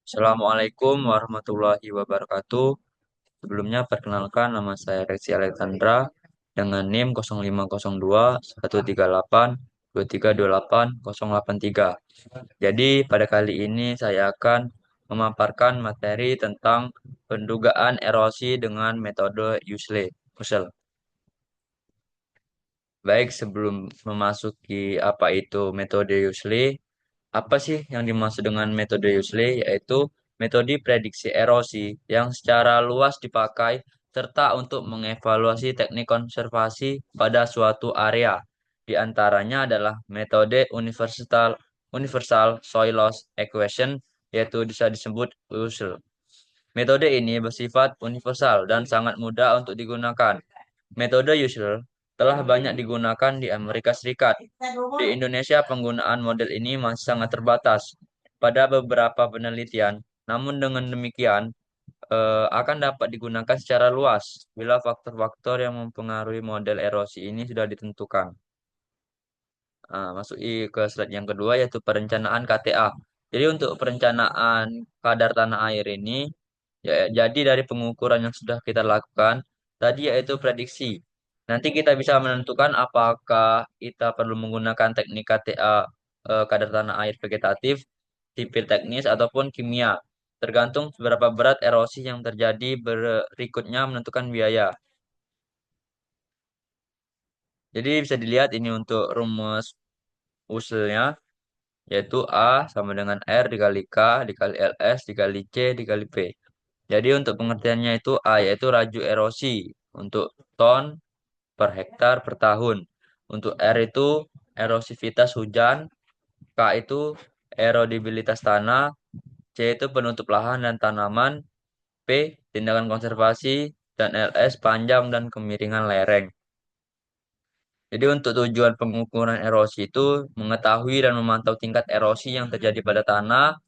Assalamualaikum warahmatullahi wabarakatuh. Sebelumnya perkenalkan nama saya Reksi Alexandra dengan NIM 0502 138 2328 083. Jadi pada kali ini saya akan memaparkan materi tentang pendugaan erosi dengan metode Ussel. Baik, sebelum memasuki apa itu metode Ussel, apa sih yang dimaksud dengan metode Usley? Yaitu metode prediksi erosi yang secara luas dipakai serta untuk mengevaluasi teknik konservasi pada suatu area. Di antaranya adalah metode Universal Soil Loss Equation, yaitu bisa disebut USL. Metode ini bersifat universal dan sangat mudah untuk digunakan. Metode USL telah banyak digunakan di Amerika Serikat. Di Indonesia, penggunaan model ini masih sangat terbatas pada beberapa penelitian. Namun dengan demikian, akan dapat digunakan secara luas bila faktor-faktor yang mempengaruhi model erosi ini sudah ditentukan. Masuk ke slide yang kedua yaitu perencanaan KTA. Jadi untuk perencanaan kadar tanah air ini, ya, jadi dari pengukuran yang sudah kita lakukan tadi yaitu prediksi. Nanti kita bisa menentukan apakah kita perlu menggunakan teknik KTA, kadar tanah air vegetatif, sipil teknis ataupun kimia. Tergantung seberapa berat erosi yang terjadi, berikutnya menentukan biaya. Jadi bisa dilihat ini untuk rumus usulnya, yaitu A sama dengan R dikali K dikali LS dikali C dikali P. Jadi untuk pengertiannya itu A yaitu laju erosi untuk ton per hektar per tahun. Untuk R itu erosivitas hujan, K itu erodibilitas tanah, C itu penutup lahan dan tanaman, P tindakan konservasi, dan LS panjang dan kemiringan lereng. Jadi untuk tujuan pengukuran erosi itu mengetahui dan memantau tingkat erosi yang terjadi pada tanah.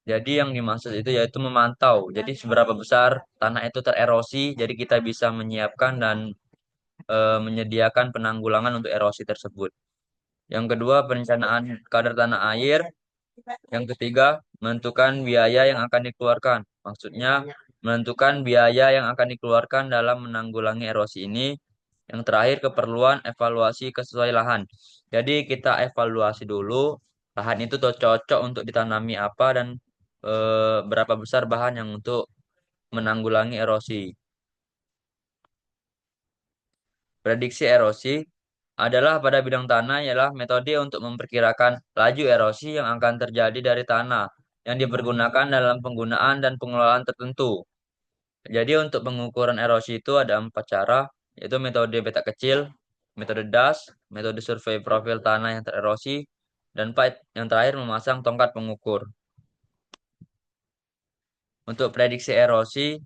Jadi yang dimaksud itu yaitu memantau. Jadi seberapa besar tanah itu tererosi. Jadi kita bisa menyiapkan dan menyediakan penanggulangan untuk erosi tersebut. Yang kedua, perencanaan kadar tanah air. Yang ketiga, menentukan biaya yang akan dikeluarkan. Maksudnya, menentukan biaya yang akan dikeluarkan dalam menanggulangi erosi ini. Yang terakhir, keperluan evaluasi kesesuaian lahan. Jadi, kita evaluasi dulu lahan itu tuh cocok untuk ditanami apa dan berapa besar bahan yang untuk menanggulangi erosi. Prediksi erosi adalah pada bidang tanah ialah metode untuk memperkirakan laju erosi yang akan terjadi dari tanah yang dipergunakan dalam penggunaan dan pengelolaan tertentu. Jadi untuk pengukuran erosi itu ada empat cara, yaitu metode peta kecil, metode DAS, metode survei profil tanah yang tererosi, dan yang terakhir memasang tongkat pengukur. Untuk prediksi erosi,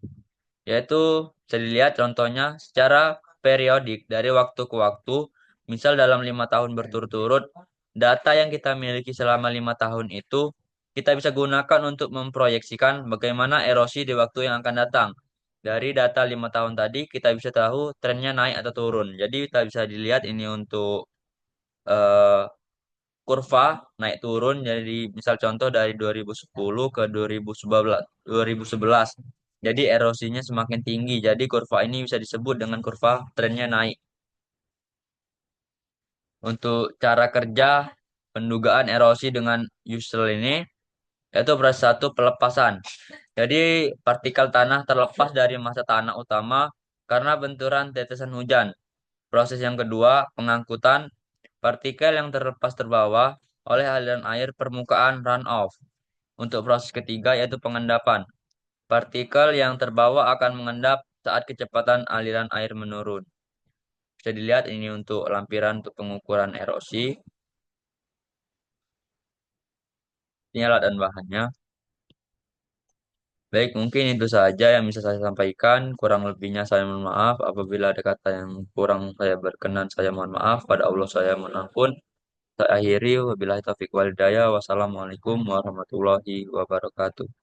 yaitu bisa dilihat contohnya secara periodik dari waktu ke waktu, misal dalam 5 tahun berturut-turut, data yang kita miliki selama 5 tahun itu kita bisa gunakan untuk memproyeksikan bagaimana erosi di waktu yang akan datang. Dari data 5 tahun tadi kita bisa tahu trennya naik atau turun. Jadi kita bisa dilihat ini untuk eh, kurva naik turun. Jadi misal contoh dari 2010 ke 2011. Jadi erosinya semakin tinggi. Jadi kurva ini bisa disebut dengan kurva trennya naik. Untuk cara kerja pendugaan erosi dengan usual ini yaitu proses satu pelepasan. Jadi partikel tanah terlepas dari massa tanah utama karena benturan tetesan hujan. Proses yang kedua, pengangkutan partikel yang terlepas terbawa oleh aliran air permukaan runoff. Untuk proses ketiga yaitu pengendapan. Partikel yang terbawa akan mengendap saat kecepatan aliran air menurun. Bisa dilihat ini untuk lampiran untuk pengukuran erosi. Ini alat dan bahannya. Baik, mungkin itu saja yang bisa saya sampaikan. Kurang lebihnya saya mohon maaf. Apabila ada kata yang kurang saya berkenan, saya mohon maaf. Pada Allah saya mohon ampun. Saya akhiri. Wabillahi taufiq wal hidayah. Wassalamualaikum warahmatullahi wabarakatuh.